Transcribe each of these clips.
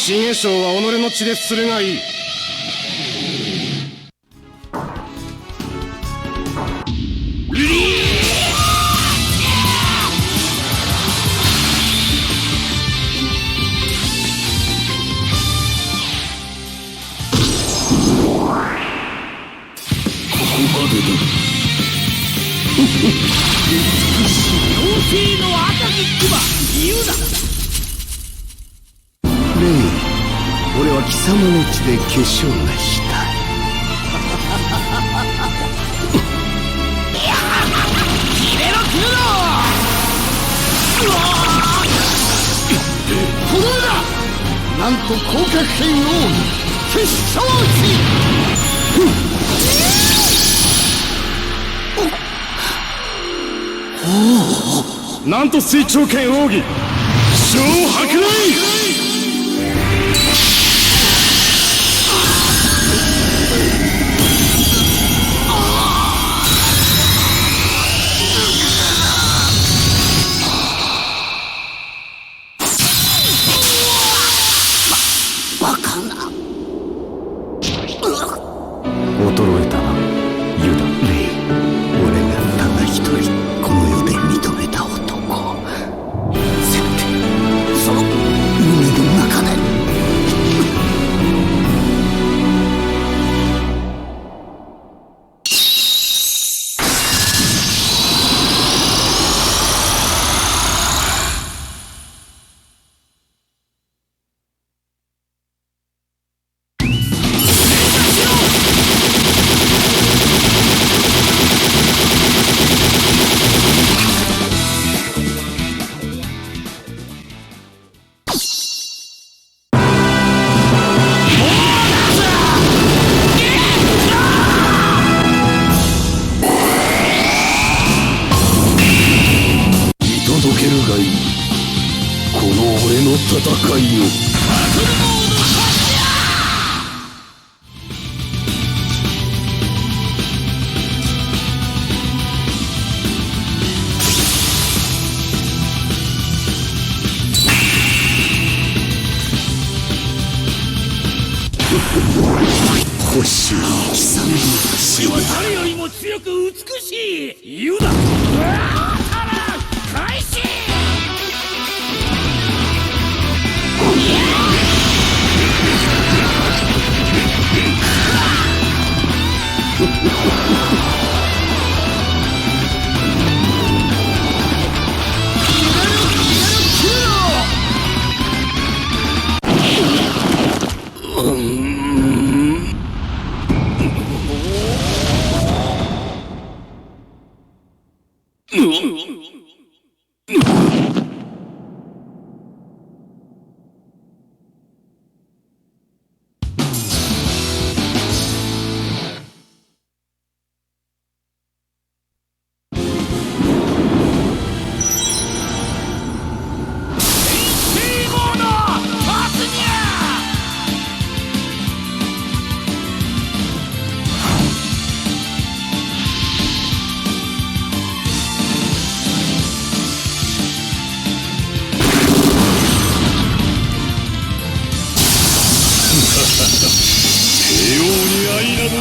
新栄将は己の血でするがいい。妖精の赤き熊言うな。レイ、俺は貴様の血で化粧がした。決めろクロこのだ、なんと広角剣王決勝打ち。なんと水長剣奥義小白雷。バカな。衰えたなユダ。レイ、俺がただ一人この世で認めた男。せめてその胸の中で。届けるがいい、この俺の戦いを。欲しい貴様の死は誰よりも強く美しい言うな。開始。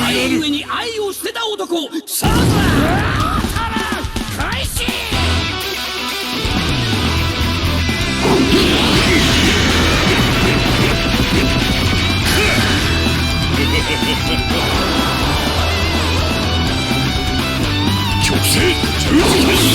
愛ゆえに愛を捨てた男、さあ開始。極星十字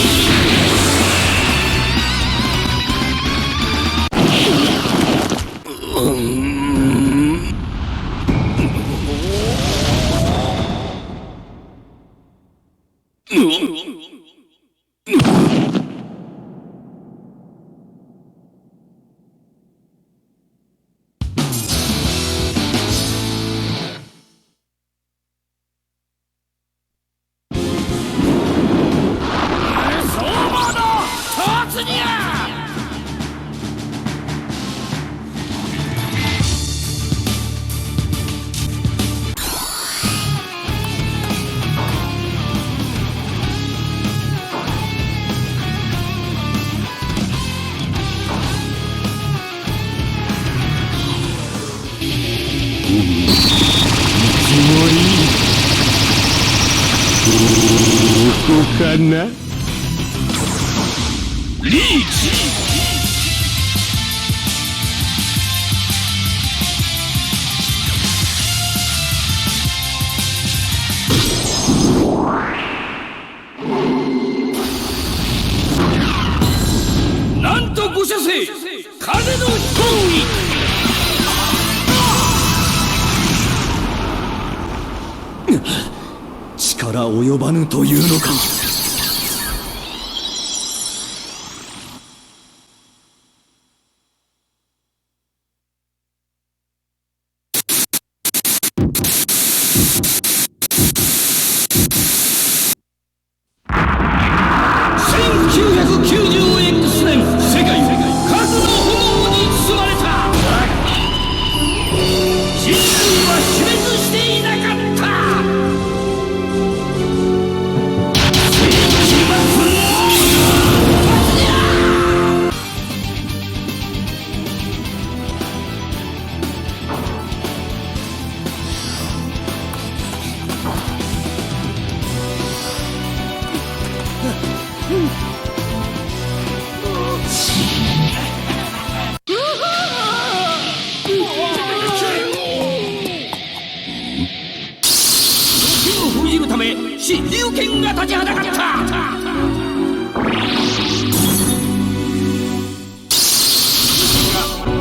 かな。リーチ。なんとご射精風の飛行に力及ばぬというのか。1990X 年世界数の炎に包まれた。人類は死滅していなかった。世紀末の封じるため死龍拳が立ちはだかった。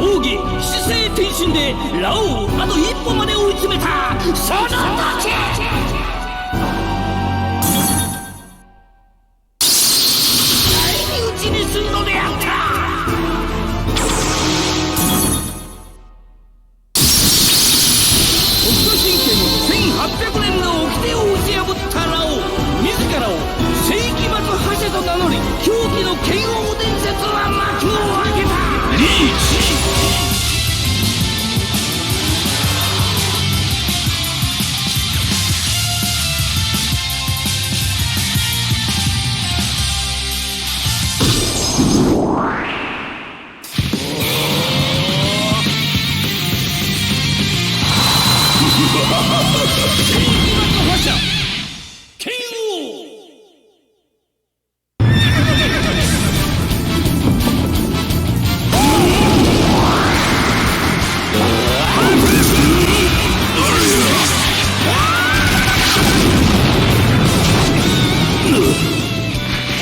奥義七星天心でラオウをあと一歩まで追い詰めた。その時返り討ちにするのであった。北斗神拳1800年の掟を打ち破ったラオウ自らを世紀末覇者と名乗り狂気の剣王伝説は幕を開けた。リーチ。世紀末覇者剣王。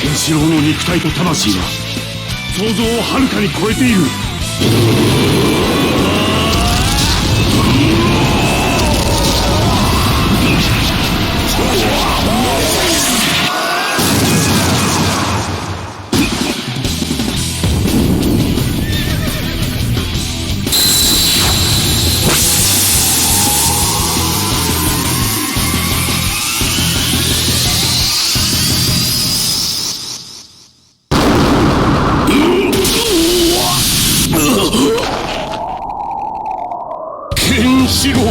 ケンシロウの肉体と魂は想像をはるかに超えている。ケンシロウ、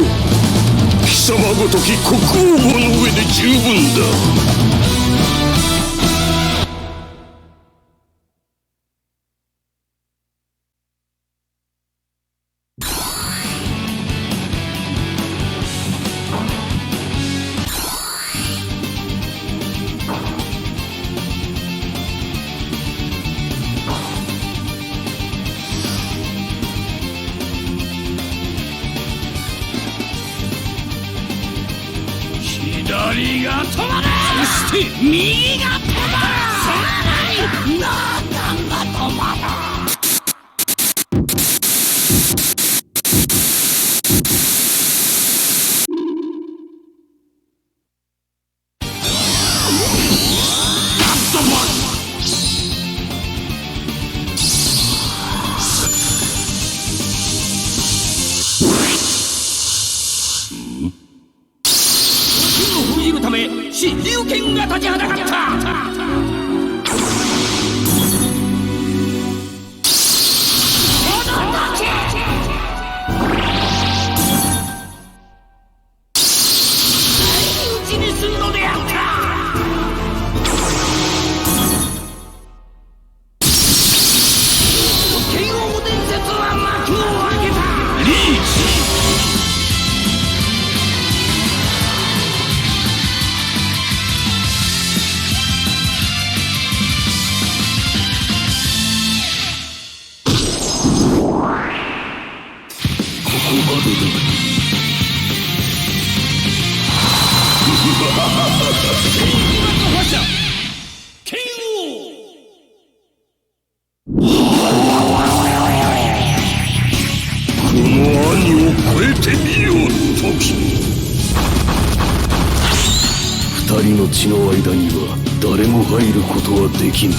貴様ごとき国王号の上で十分だ。左が止まる。そして右が止まる。さらに何が止まる。封じるため死龍拳が立ちはだかった。の血の間には誰も入ることはできぬ。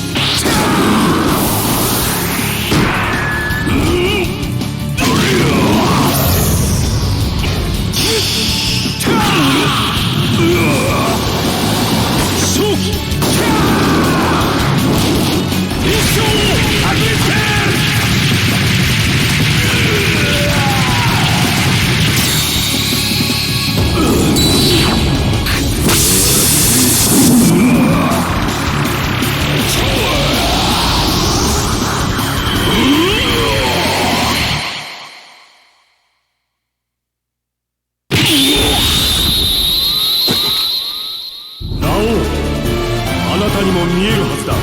あなたにも見えるはずだ。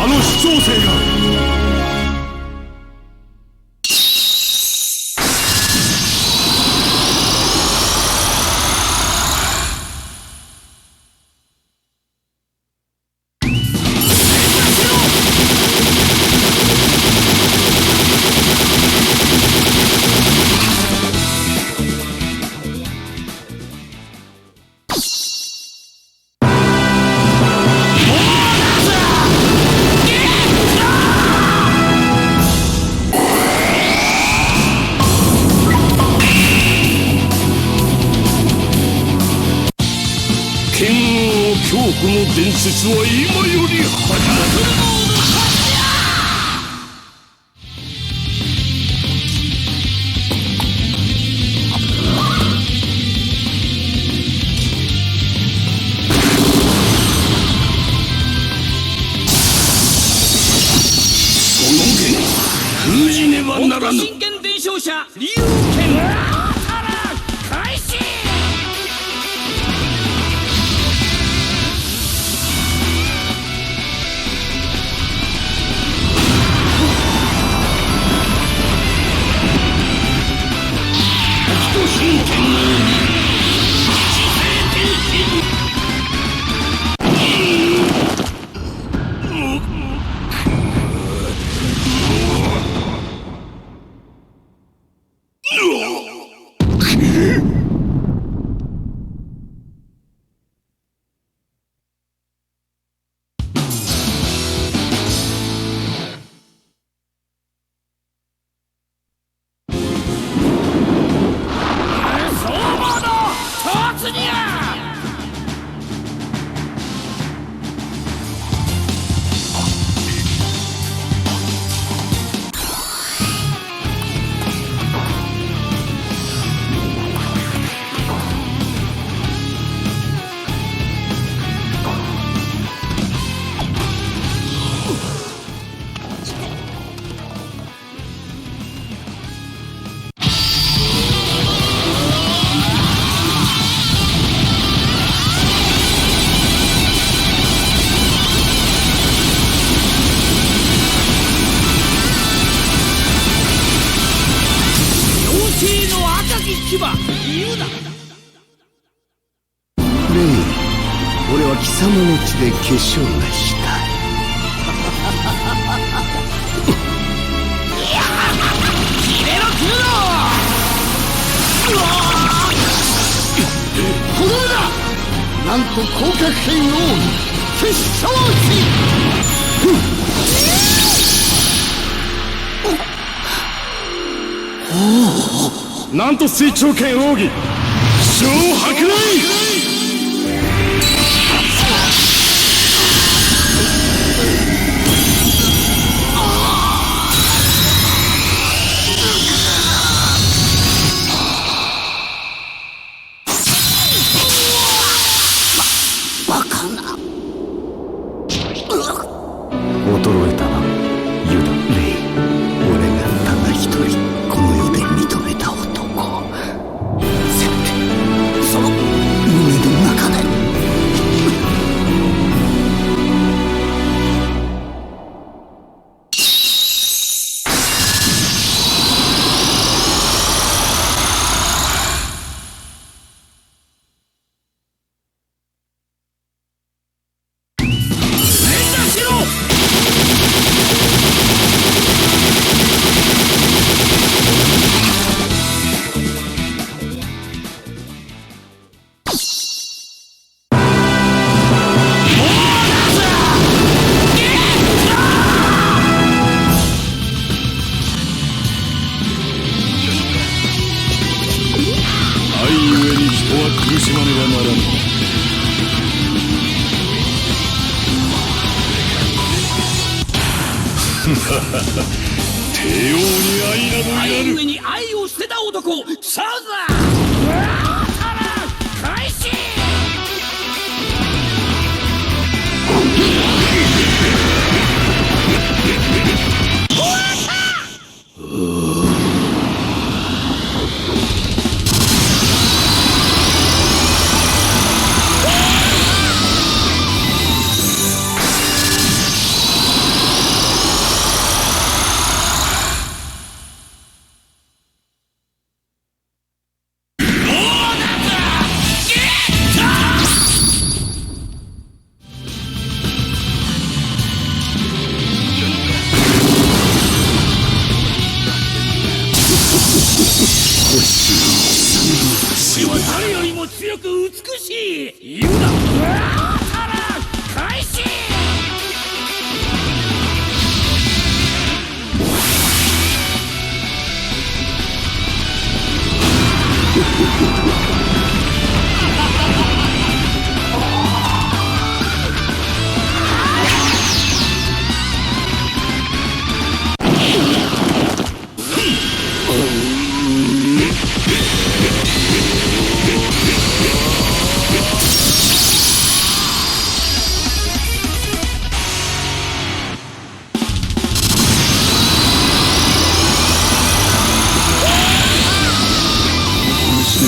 あの主張生が。剣王強固の伝説は今より始まる。その剣封じねばならぬ。真剣伝承者龍剣開始。真剣の牙言うな。レイ、俺は貴様の血で化粧がしたい。決めろクロこの目だ。なんと広角剣王決勝戦なんと水長剣奥義小白雷。衰えたなユダ。レイ、俺がただ一人この世で認めた男。せめてその胸しまねばならぬ。帝王に愛などいら愛ぬ。ゆえに愛を捨てた男サウザ開始。俺は誰よりも強く美しい言うな。開始。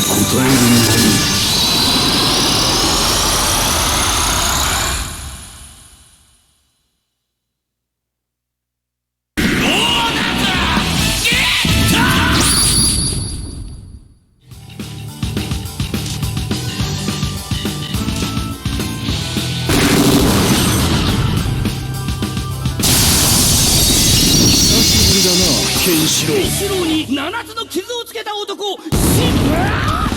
答えるのにケンシロウ。ケンシロウに7つの傷をつけた男シン